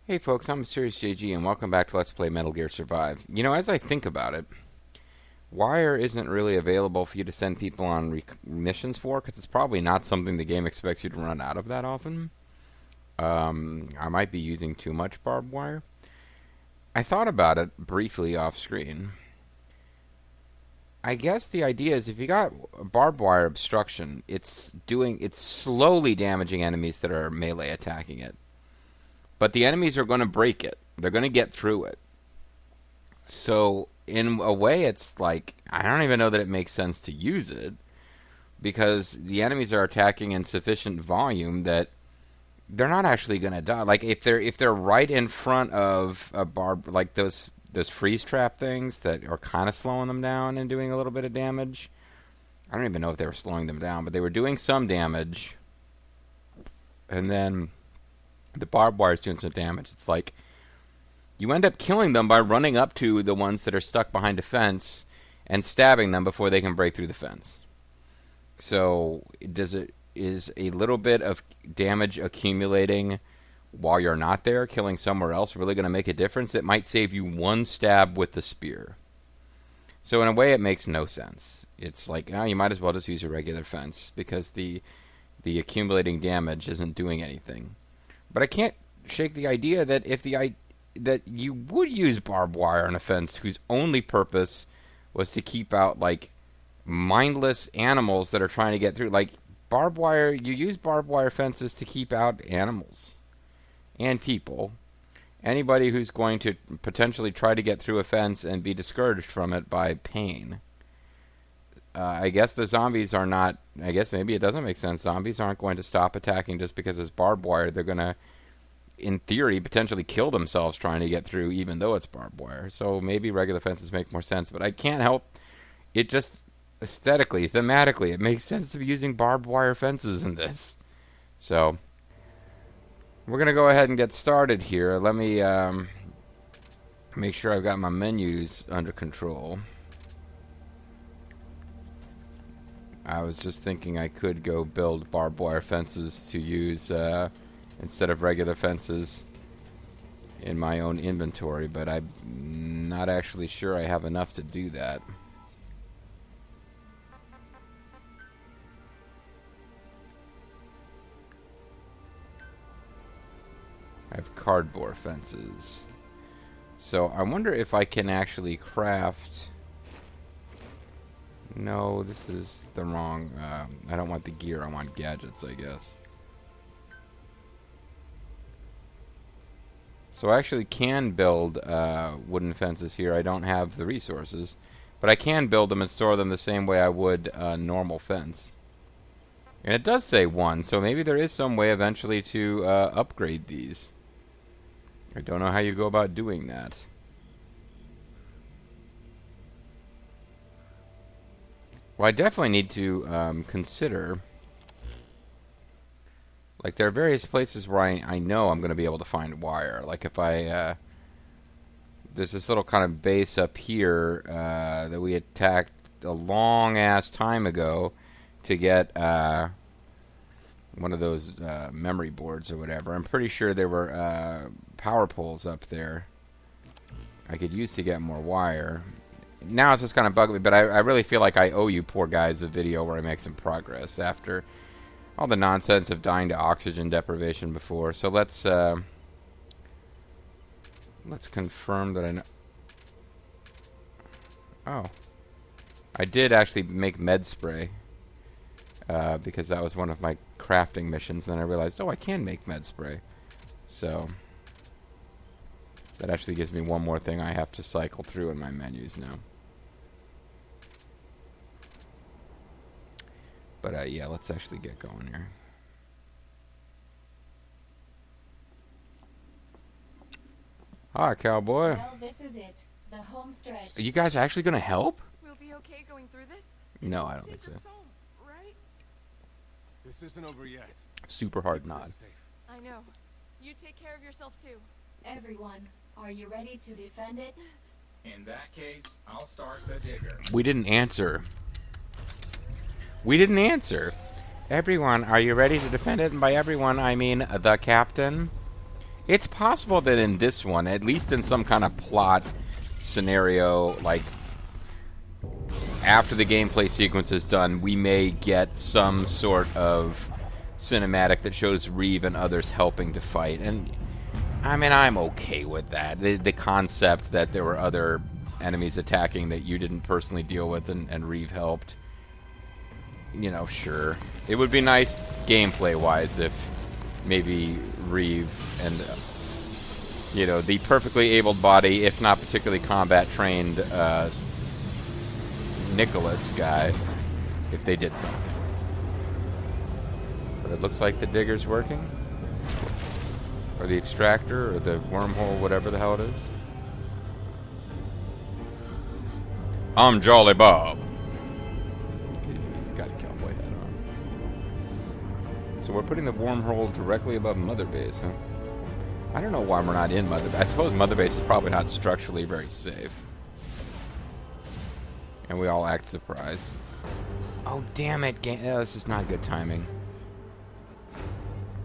Hey folks, I'm Serious JG and welcome back to Let's Play Metal Gear Survive. You know, as I think about it, Wire isn't really available for you to send people on missions for, because it's probably not something the game expects you to run out of that often. I might be using too much barbed wire. I thought about it briefly off screen. I guess the idea is if you got barbed wire obstruction, it's slowly damaging enemies that are melee attacking it. But the enemies are going to break it. They're going to get through it. So, in a way, it's like, I don't even know that it makes sense to use it, because the enemies are attacking in sufficient volume that they're not actually going to die. Like, if they're right in front of a barb, like those freeze trap things that are kind of slowing them down and doing a little bit of damage. I don't even know if they were slowing them down, but they were doing some damage. And then the barbed wire is doing some damage. It's like you end up killing them by running up to the ones that are stuck behind a fence and stabbing them before they can break through the fence. So is a little bit of damage accumulating while you're not there, killing somewhere else, really going to make a difference? It might save you one stab with the spear. So in a way, it makes no sense. It's like, oh, you might as well just use a regular fence, because the accumulating damage isn't doing anything. But I can't shake the idea that that you would use barbed wire on a fence whose only purpose was to keep out, like, mindless animals that are trying to get through. Like, barbed wire, you use barbed wire fences to keep out animals and people. Anybody who's going to potentially try to get through a fence and be discouraged from it by pain. I guess the zombies are not... I guess maybe it doesn't make sense. Zombies aren't going to stop attacking just because it's barbed wire. They're going to, in theory, potentially kill themselves trying to get through, even though it's barbed wire. So maybe regular fences make more sense. But I can't help... It just, aesthetically, thematically, it makes sense to be using barbed wire fences in this. So we're going to go ahead and get started here. Let me make sure I've got my menus under control. I was just thinking I could go build barbed wire fences to use instead of regular fences in my own inventory, but I'm not actually sure I have enough to do that. I have cardboard fences. So I wonder if I can actually craft... No, this is the wrong... I don't want the gear, I want gadgets, I guess. So I actually can build wooden fences here. I don't have the resources. But I can build them and store them the same way I would a normal fence. And it does say 1, so maybe there is some way eventually to upgrade these. I don't know how you go about doing that. Well, I definitely need to consider... Like, there are various places where I know I'm going to be able to find wire. Like, if I... there's this little kind of base up here that we attacked a long-ass time ago to get one of those memory boards or whatever. I'm pretty sure there were power poles up there I could use to get more wire. Now it's just kind of bugging me, but I really feel like I owe you poor guys a video where I make some progress after all the nonsense of dying to oxygen deprivation before. So let's confirm that I know. Oh, I did actually make med spray because that was one of my crafting missions. Then I realized, oh, I can make med spray. So that actually gives me one more thing I have to cycle through in my menus now. But yeah, let's actually get going here. Hi, cowboy. Well, this is it. The home stretch. Are you guys actually going to help? We'll be okay going through this? No, I don't think so. Home, right? This isn't over yet. Super hard nod. I know. You take care of yourself too. Everyone, are you ready to defend it? In that case, I'll start the digger. We didn't answer. We didn't answer. Everyone, are you ready to defend it? And by everyone, I mean the captain. It's possible that in this one, at least in some kind of plot scenario, like after the gameplay sequence is done, we may get some sort of cinematic that shows Reeve and others helping to fight. And I mean, I'm okay with that. The concept that there were other enemies attacking that you didn't personally deal with and Reeve helped. You know, sure. It would be nice gameplay-wise if maybe Reeve and, you know, the perfectly able body, if not particularly combat-trained Nicholas guy, if they did something. But it looks like the digger's working. Or the extractor, or the wormhole, whatever the hell it is. I'm Jolly Bob. He's got a cowboy hat on. So we're putting the wormhole directly above Mother Base, huh? I don't know why we're not in Mother Base. I suppose Mother Base is probably not structurally very safe. And we all act surprised. Oh, damn it. This is not good timing.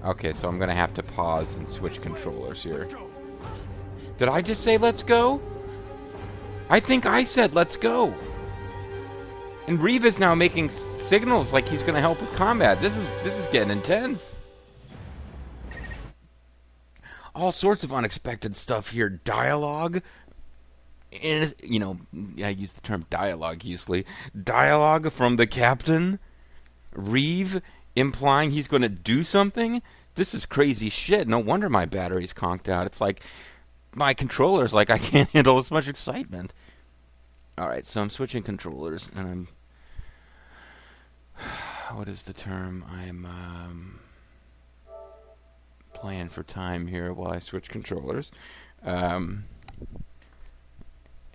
Okay, so I'm going to have to pause and switch controllers here. Did I just say let's go? I think I said let's go. And Reeve is now making signals like he's going to help with combat. This is getting intense. All sorts of unexpected stuff here. Dialogue. And, you know, I use the term dialogue usually. Dialogue from the captain. Reeve implying he's going to do something. This is crazy shit. No wonder my battery's conked out. It's like my controller's like I can't handle this much excitement. Alright, so I'm switching controllers and I'm... What is the term? I'm playing for time here while I switch controllers. And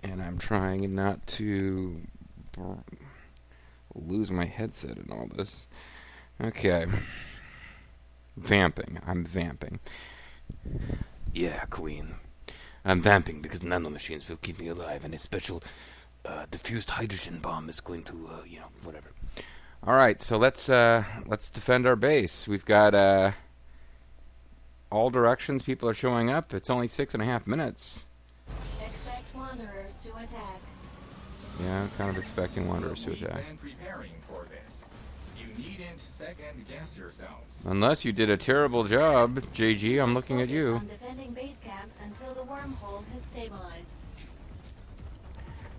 I'm trying not to lose my headset in all this. Okay. Vamping. I'm vamping. Yeah, Queen. I'm vamping because nanomachines will keep me alive, and a special diffused hydrogen bomb is going to, you know, whatever. All right, so let's defend our base. We've got all directions. People are showing up. It's only 6.5 minutes. Expect wanderers to attack. Yeah, I'm kind of expecting wanderers to attack. We've been preparing for this. You needn't second guess yourselves. Unless you did a terrible job, JG. I'm looking at you. Focus on defending base camp until the wormhole has stabilized.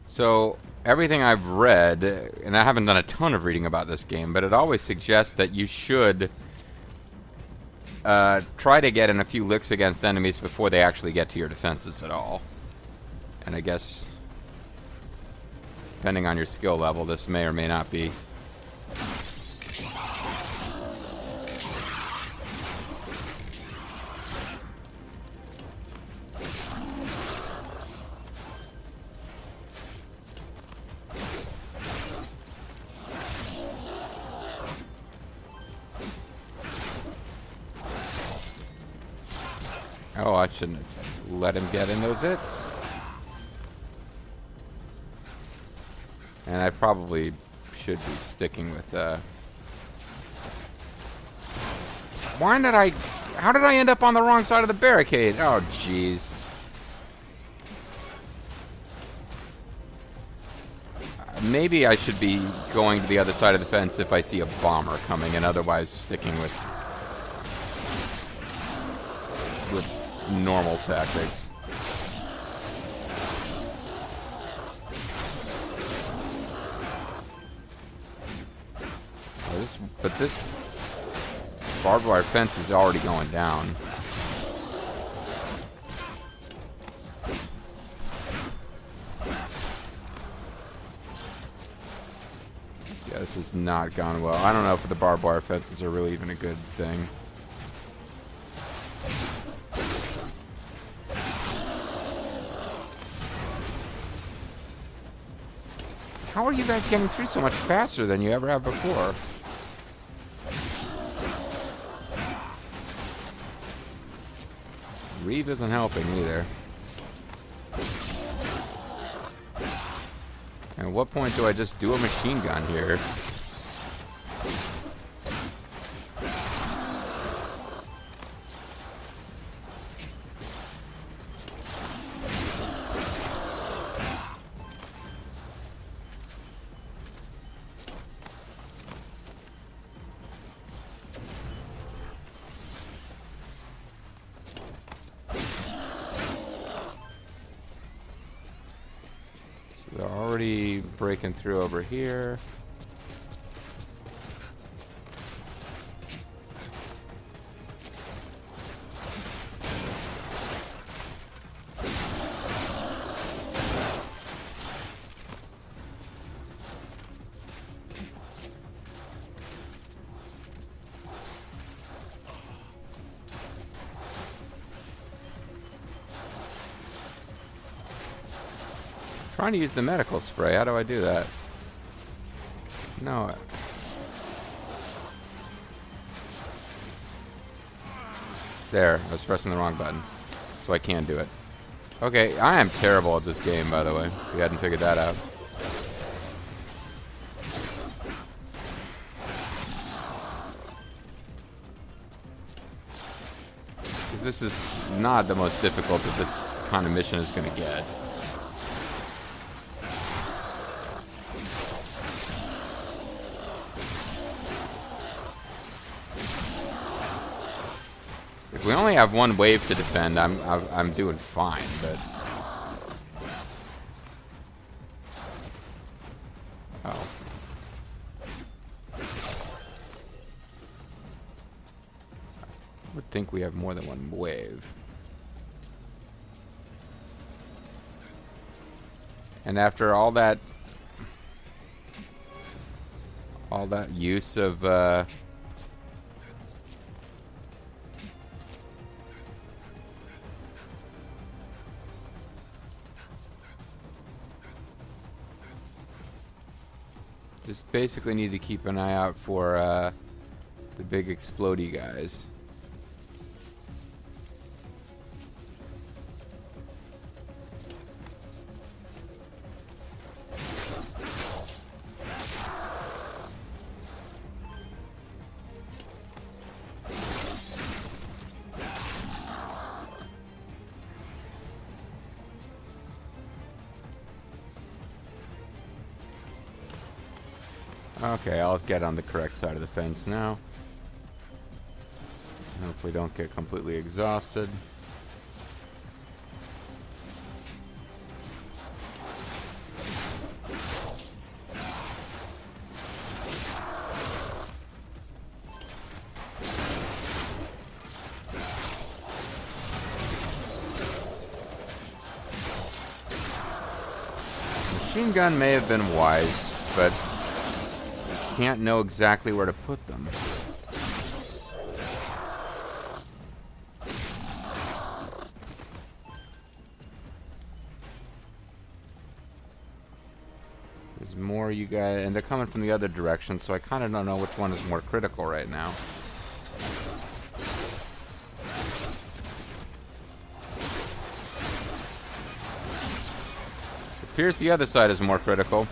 So, everything I've read, and I haven't done a ton of reading about this game, but it always suggests that you should try to get in a few licks against enemies before they actually get to your defenses at all. And I guess, depending on your skill level, this may or may not be. Oh, I shouldn't have let him get in those hits. And I probably should be sticking with, how did I end up on the wrong side of the barricade? Oh, jeez. Maybe I should be going to the other side of the fence if I see a bomber coming, and otherwise sticking with normal tactics. But this barbed wire fence is already going down. Yeah, this has not gone well. I don't know if the barbed wire fences are really even a good thing. How are you guys getting through so much faster than you ever have before? Reeve isn't helping either. And at what point do I just do a machine gun here? breaking through over here. Trying to use the medical spray. How do I do that? No. There. I was pressing the wrong button. So I can do it. Okay, I am terrible at this game, by the way. If you hadn't figured that out. Because this is not the most difficult that this kind of mission is going to get. If we only have one wave to defend, I'm doing fine, but oh. I would think we have more than one wave. And after all that use of just basically need to keep an eye out for the big explodey guys. Okay, I'll get on the correct side of the fence now. Hopefully don't get completely exhausted. Machine gun may have been wise, but can't know exactly where to put them. There's more you guys, and they're coming from the other direction, so I kind of don't know which one is more critical right now. It appears the other side is more critical.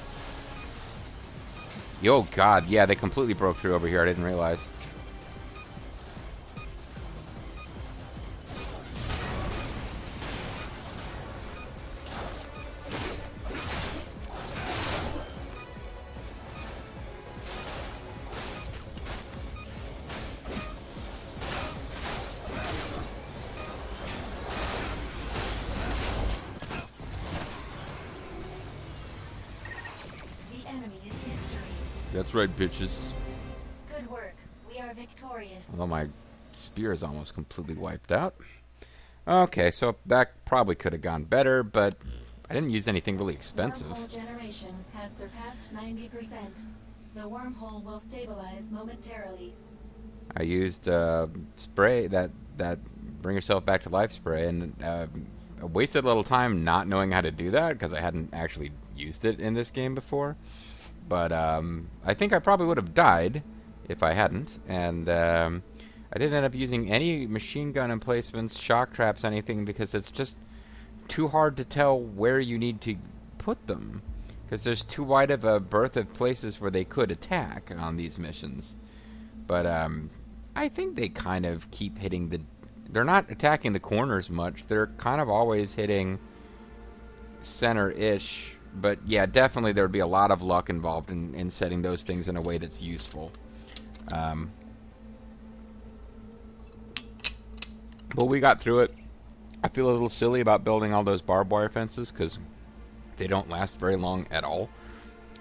Oh god, yeah, they completely broke through over here. I didn't realize. The enemy is history. That's right, bitches. Good work. We are victorious. Although my spear is almost completely wiped out. Okay, so that probably could have gone better, but I didn't use anything really expensive. Wormhole generation has surpassed 90%. The wormhole will stabilize momentarily. I used spray, that bring yourself back to life spray, and I wasted a little time not knowing how to do that because I hadn't actually used it in this game before. But I think I probably would have died if I hadn't, and I didn't end up using any machine gun emplacements, shock traps, anything, because it's just too hard to tell where you need to put them, because there's too wide of a berth of places where they could attack on these missions. But I think they kind of keep hitting the... They're not attacking the corners much. They're kind of always hitting center-ish. But yeah, definitely there would be a lot of luck involved in setting those things in a way that's useful. But we got through it. I feel a little silly about building all those barbed wire fences because they don't last very long at all.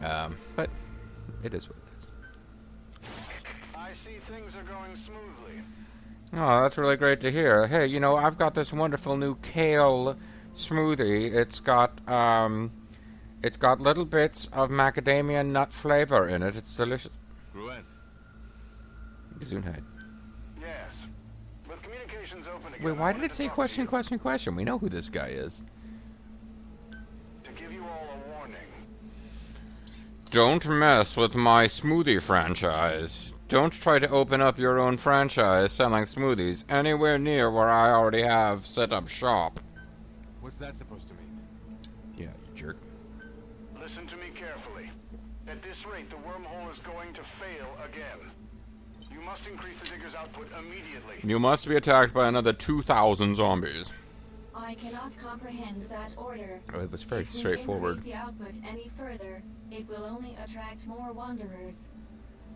But it is what it is. I see things are going smoothly. Oh, that's really great to hear. Hey, you know, I've got this wonderful new kale smoothie. It's got little bits of macadamia nut flavor in it. It's delicious. Gruen. Gesundheit. Yes. With communications open again, Wait, why I did wanted it to say talk to question, you. question, question? We know who this guy is. To give you all a warning. Don't mess with my smoothie franchise. Don't try to open up your own franchise selling smoothies anywhere near where I already have set up shop. What's that supposed to mean? Yeah, you jerk. Listen to me carefully. At this rate, the wormhole is going to fail again. You must increase the digger's output immediately. You must be attacked by another 2,000 zombies. I cannot comprehend that order. Oh, it was very If we straightforward. increase the output any further, it will only attract more wanderers.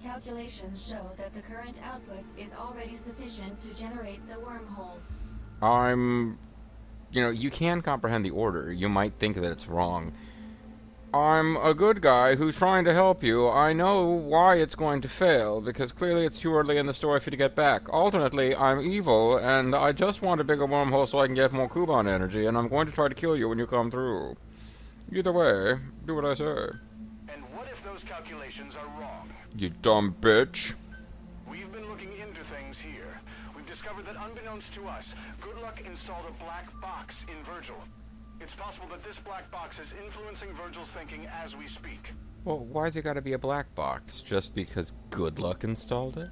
Calculations show that the current output is already sufficient to generate the wormhole. You know, you can comprehend the order. You might think that it's wrong. I'm a good guy who's trying to help you. I know why it's going to fail, because clearly it's too early in the story for you to get back. Alternately, I'm evil, and I just want a bigger wormhole so I can get more Kuban energy, and I'm going to try to kill you when you come through. Either way, do what I say. And what if those calculations are wrong? You dumb bitch. We've been looking into things here. We've discovered that unbeknownst to us, Good Luck installed a black box in Virgil. It's possible that this black box is influencing Virgil's thinking as we speak. Well, why's it gotta be a black box? Just because Good Luck installed it?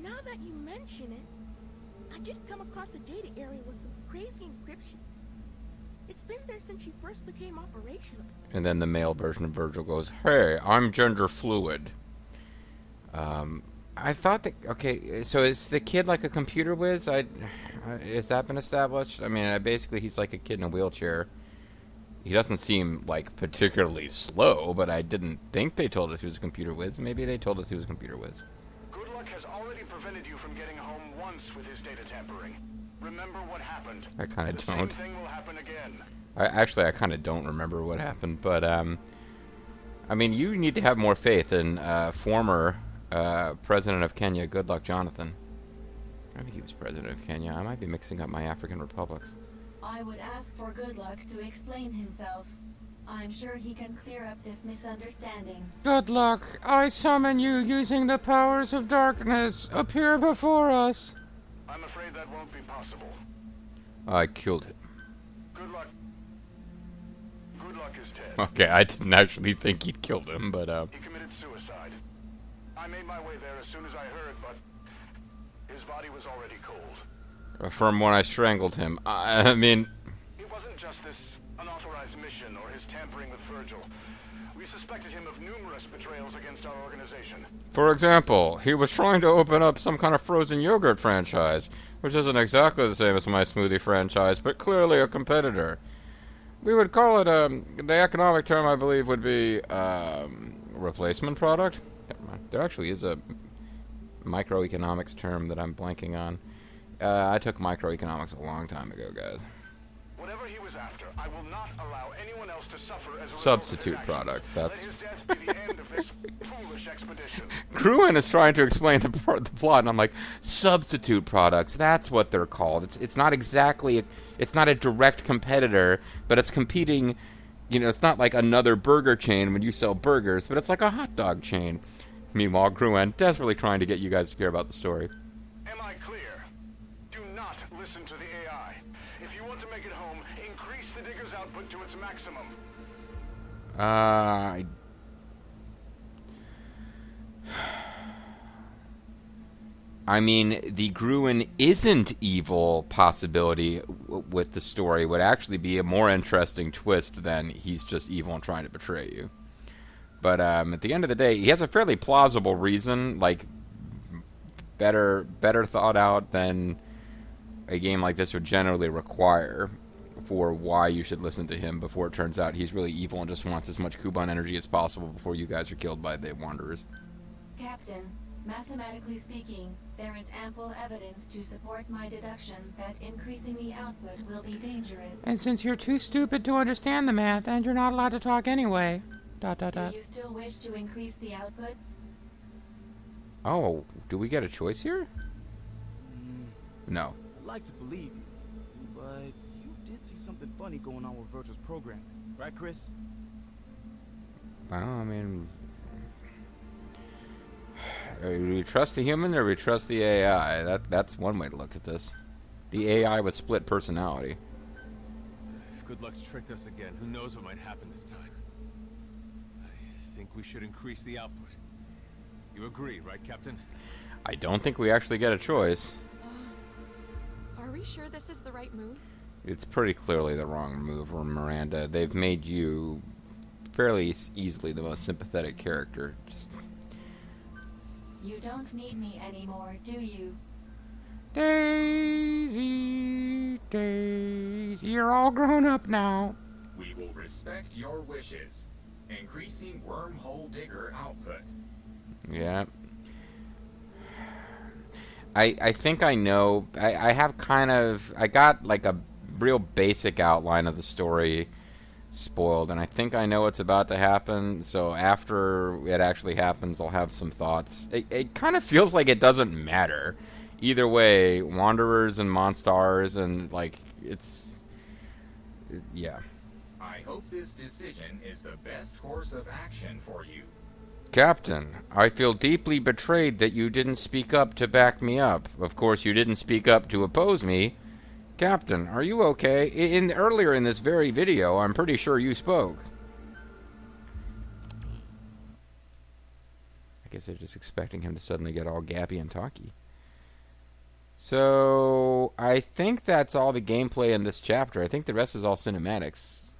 Now that you mention it, I did come across a data area with some crazy encryption. It's been there since you first became operational. And then the male version of Virgil goes, "Hey, I'm gender fluid." I thought that... Okay, so is the kid like a computer whiz? Has that been established? I mean, basically he's like a kid in a wheelchair. He doesn't seem, like, particularly slow, but I didn't think they told us he was a computer whiz. Maybe they told us he was a computer whiz. Good Luck has already prevented you from getting home once with his data tampering. Remember what happened. I kind of The don't. same thing will happen again. I kind of don't remember what happened, but, I mean, you need to have more faith in former President of Kenya, Goodluck Jonathan. I think he was President of Kenya. I might be mixing up my African republics. I would ask for Good Luck to explain himself. I'm sure he can clear up this misunderstanding. Good luck. I summon you using the powers of darkness. Appear before us. I'm afraid that won't be possible. I killed him. Good Luck. Good Luck is dead. Okay, I didn't actually think he'd killed him, but, He committed suicide. I made my way there as soon as I heard, but his body was already cold. from when I strangled him. I mean... It wasn't just this unauthorized mission or his tampering with Virgil. We suspected him of numerous betrayals against our organization. For example, he was trying to open up some kind of frozen yogurt franchise, which isn't exactly the same as my smoothie franchise, but clearly a competitor. We would call it, the economic term, I believe, would be, replacement product? There actually is a microeconomics term that I'm blanking on. I took microeconomics a long time ago, guys. Whatever he was after, I will not allow anyone else to suffer as a Substitute result of his products, actions. that's... Let his death be the end of this foolish expedition. Gruen is trying to explain the plot, and I'm like, substitute products, that's what they're called. It's not exactly... It's not a direct competitor, but it's competing... You know, it's not like another burger chain when you sell burgers, but it's like a hot dog chain. Meanwhile, Gruen desperately trying to get you guys to care about the story. Am I clear? Do not listen to the AI. If you want to make it home, increase the digger's output to its maximum. I mean, the Gruen isn't evil possibility with the story would actually be a more interesting twist than he's just evil and trying to betray you. But at the end of the day, he has a fairly plausible reason, like better thought out than a game like this would generally require for why you should listen to him before it turns out he's really evil and just wants as much Kuban energy as possible before you guys are killed by the Wanderers. Captain, mathematically speaking, there is ample evidence to support my deduction that increasing the output will be dangerous. And since you're too stupid to understand the math and you're not allowed to talk anyway... Dot dot Do dot. you still wish to increase the output? Oh, do we get a choice here? No. I'd like to believe you, but you did see something funny going on with Virgil's programming, right, Chris? Well, I mean, do we trust the human or we trust the AI? That's one way to look at this. The AI with split personality. If good luck's tricked us again, who knows what might happen this time. I think we should increase the output. You agree, right, Captain? I don't think we actually get a choice. Are we sure this is the right move? It's pretty clearly the wrong move, Miranda. They've made you fairly easily the most sympathetic character. Just You don't need me anymore, do you? Daisy, Daisy, you're all grown up now. We will respect your wishes. Increasing wormhole digger output. Yeah. I think I know. I have kind of. I got like a real basic outline of the story spoiled, and I think I know what's about to happen. So after it actually happens, I'll have some thoughts. It kind of feels like it doesn't matter. Either way, Wanderers and Monstars, and like, it's. Yeah. I hope this decision is the best course of action for you. Captain, I feel deeply betrayed that you didn't speak up to back me up. Of course, you didn't speak up to oppose me. Captain, are you okay? Earlier in this very video, I'm pretty sure you spoke. I guess they're just expecting him to suddenly get all gappy and talky. So, I think that's all the gameplay in this chapter. I think the rest is all cinematics.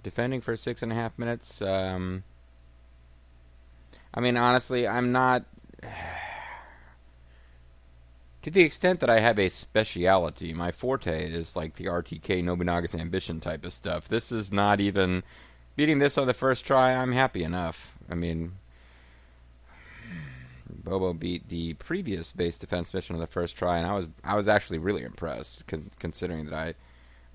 Defending for 6.5 minutes. I mean, honestly, I'm not... To the extent that I have a speciality, my forte is like the RTK Nobunaga's Ambition type of stuff. This is not even... Beating this on the first try, I'm happy enough. I mean... Bobo beat the previous base defense mission on the first try, and I was actually really impressed, considering that I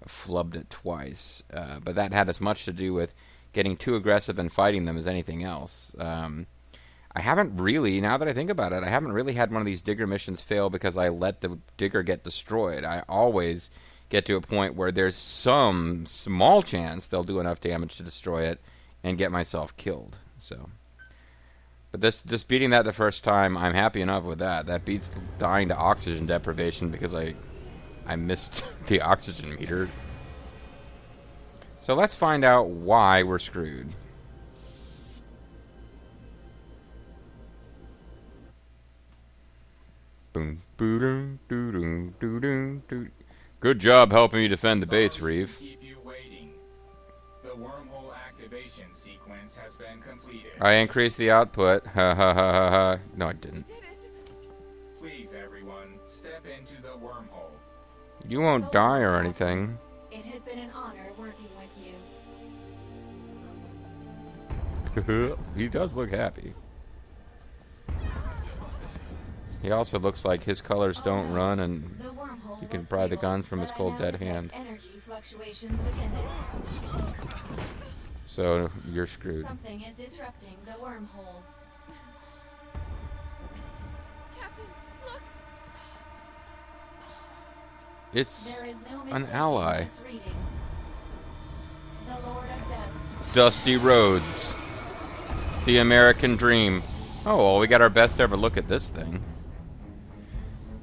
flubbed it twice. But that had as much to do with getting too aggressive and fighting them as anything else. I haven't really, now that I think about it, I haven't really had one of these digger missions fail because I let the digger get destroyed. I always get to a point where there's some small chance they'll do enough damage to destroy it and get myself killed. So, but just beating that the first time, I'm happy enough with that. That beats dying to oxygen deprivation because I missed the oxygen meter. So let's find out why we're screwed. Boom, boom, doo doo doo doo doo. Good job helping me defend the base, Reeve. Keep you waiting. The wormhole activation sequence has been completed. I increased the output. Ha ha ha ha ha. No, I didn't. Did it? Please, everyone, step into the wormhole. You won't die or anything. It has been an honor working with you. He does look happy. He also looks like his colors don't run, and The wormhole you can was pry the stable, gun from his but I cold now dead detect hand. Energy fluctuations within it. So you're screwed. Something is disrupting the wormhole. Captain, look! It's There is no an mistake ally. in this reading. The Lord of Dust. Dusty Roads. The American Dream. Oh, well, we got our best ever look at this thing.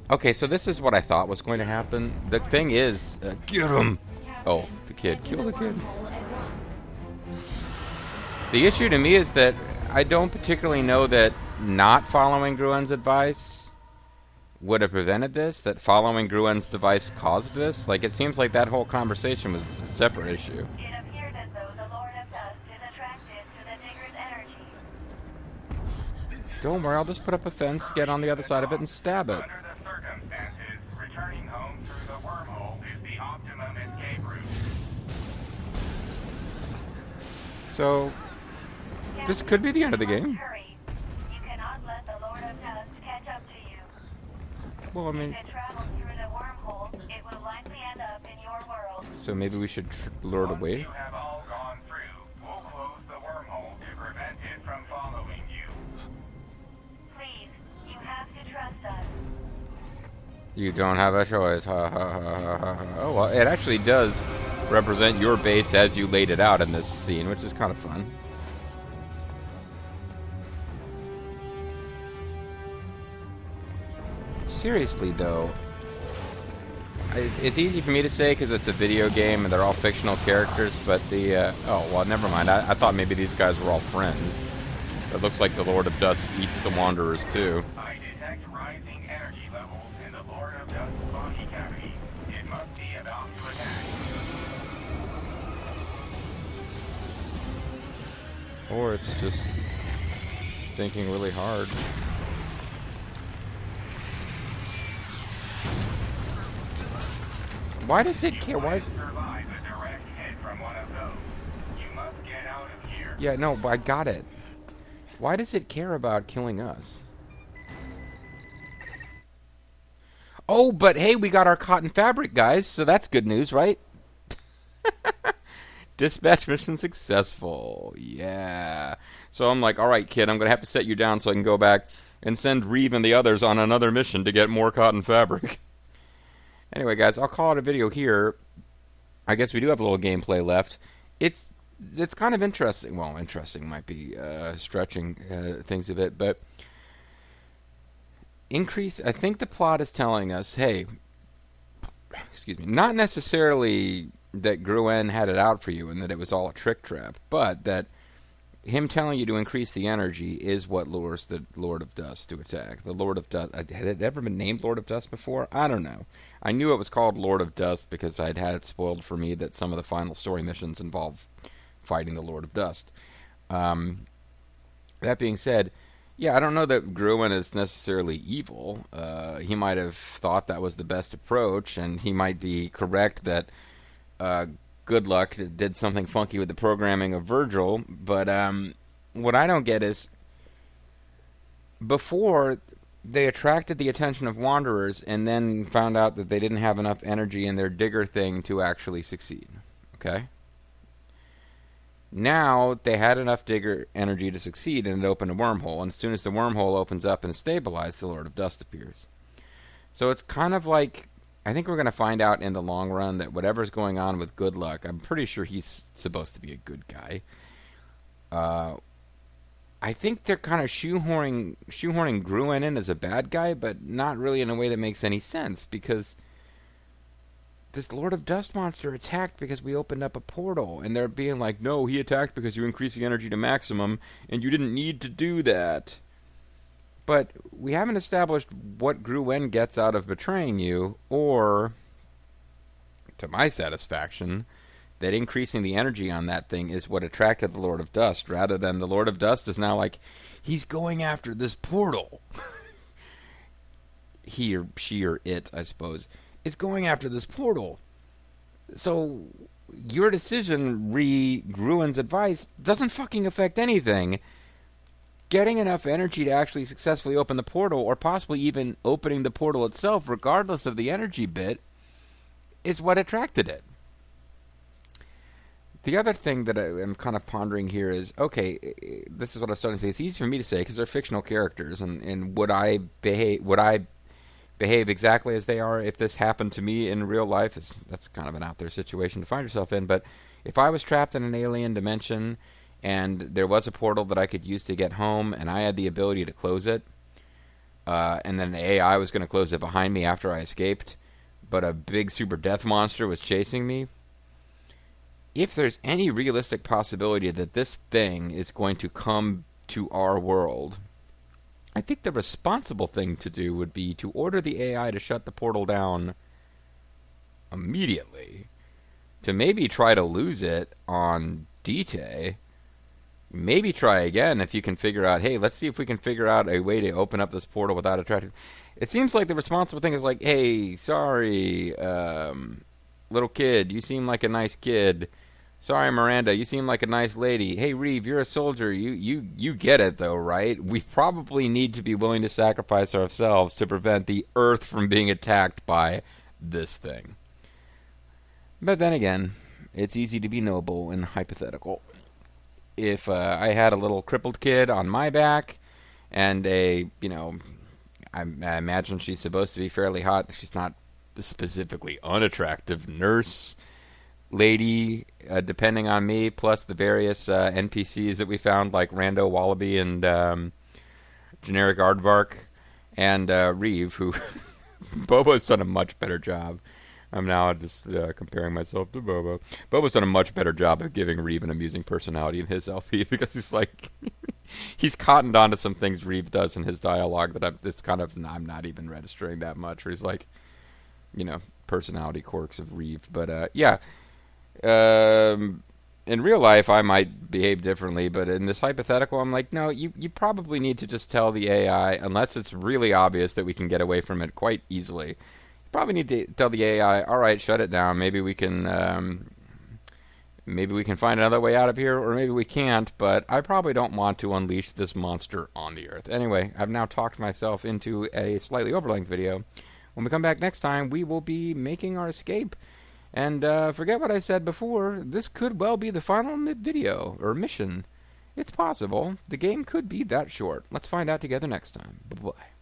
Okay, so this is what I thought was going to happen. The thing is... get him! Oh, the kid. Kill the kid. Wormhole at once. The issue to me is that I don't particularly know that not following Gruen's advice would have prevented this, that following Gruen's advice caused this. Like, it seems like that whole conversation was a separate issue. It appears as though the Lord of Dust is attracted to the digger's energy. Don't worry, I'll just put up a fence, get on the other side of it, and stab it. Under the circumstances, returning home through the wormhole is the optimum escape route. So, this could be the end of the game. Hurry. You cannot let the Lord of Dust catch up to you. Well, I mean, If it travels through the wormhole, it will likely end up in your world. so maybe we should lure it away? You have all gone through. We'll You don't have a choice. Ha, ha, ha, ha, ha, ha. Oh, well, it actually does represent your base as you laid it out in this scene, which is kind of fun. Seriously, though, it's easy for me to say because it's a video game and they're all fictional characters, but oh, well, never mind. I thought maybe these guys were all friends. It looks like the Lord of Dust eats the Wanderers, too. I detect rising energy levels in the Lord of Dust's body cavity. It must be about to attack. Or it's just thinking really hard. Why does it care? Why is it... Survive a direct hit from one of those. You must get out of here. Yeah, no, I got it. Why does it care about killing us? Oh, but hey, we got our cotton fabric, guys, so that's good news, right? Dispatch mission successful. Yeah. So I'm like, all right, kid, I'm going to have to set you down so I can go back and send Reeve and the others on another mission to get more cotton fabric. Anyway, guys, I'll call it a video here. I guess we do have a little gameplay left. It's kind of interesting. Well, interesting might be stretching things a bit, but I think the plot is telling us, hey, excuse me, not necessarily that Gruen had it out for you and that it was all a trick trap, but that him telling you to increase the energy is what lures the Lord of Dust to attack. The Lord of Dust, had it ever been named Lord of Dust before? I don't know. I knew it was called Lord of Dust because I'd had it spoiled for me that some of the final story missions involve fighting the Lord of Dust. That being said, yeah, I don't know that Gruen is necessarily evil. He might have thought that was the best approach, and he might be correct that Good Luck did something funky with the programming of Virgil, but what I don't get is, before they attracted the attention of Wanderers and then found out that they didn't have enough energy in their digger thing to actually succeed, okay? Now they had enough digger energy to succeed and it opened a wormhole, and as soon as the wormhole opens up and stabilizes, the Lord of Dust appears. So it's kind of like, I think we're going to find out in the long run that whatever's going on with Good Luck, I'm pretty sure he's supposed to be a good guy. I think they're kind of shoehorning Gruen in as a bad guy, but not really in a way that makes any sense, because this Lord of Dust monster attacked because we opened up a portal, and they're being like, no, he attacked because you increased the energy to maximum, and you didn't need to do that. But we haven't established what Gruen gets out of betraying you, or, to my satisfaction, that increasing the energy on that thing is what attracted the Lord of Dust, rather than the Lord of Dust is now like, he's going after this portal. He or she or it, I suppose, is going after this portal. So your decision, Gruen's advice, doesn't fucking affect anything. Getting enough energy to actually successfully open the portal, or possibly even opening the portal itself, regardless of the energy bit, is what attracted it. The other thing that I'm kind of pondering here is, okay, this is what I was starting to say. It's easy for me to say because they're fictional characters, and would I behave exactly as they are if this happened to me in real life? That's kind of an out there situation to find yourself in. But if I was trapped in an alien dimension and there was a portal that I could use to get home, and I had the ability to close it, and then the AI was going to close it behind me after I escaped, but a big super death monster was chasing me, if there's any realistic possibility that this thing is going to come to our world, I think the responsible thing to do would be to order the AI to shut the portal down immediately, to maybe try to lose it on D-Day, maybe try again if you can figure out, hey, let's see if we can figure out a way to open up this portal without attracting... It seems like the responsible thing is like, hey, sorry, little kid, you seem like a nice kid. Sorry, Miranda, you seem like a nice lady. Hey, Reeve, you're a soldier. You get it, though, right? We probably need to be willing to sacrifice ourselves to prevent the Earth from being attacked by this thing. But then again, it's easy to be noble and hypothetical. If I had a little crippled kid on my back and a, I imagine she's supposed to be fairly hot. She's not the specifically unattractive nurse lady, depending on me, plus the various NPCs that we found, like Rando Wallaby and Generic Aardvark and Reeve, who Bobo's done a much better job. I'm now just comparing myself to Bobo. Bobo's done a much better job of giving Reeve an amusing personality in his LP, because he's like, he's cottoned onto some things Reeve does in his dialogue that I'm not even registering that much, where he's like, you know, personality quirks of Reeve. But yeah, in real life I might behave differently, but in this hypothetical I'm like, no, you probably need to just tell the AI, unless it's really obvious that we can get away from it quite easily. You probably need to tell the AI, all right, shut it down. Maybe we can find another way out of here, or maybe we can't, but I probably don't want to unleash this monster on the Earth. Anyway, I've now talked myself into a slightly overlength video. When we come back next time, we will be making our escape. And forget what I said before, this could well be the final video, or mission. It's possible. The game could be that short. Let's find out together next time. Bye-bye.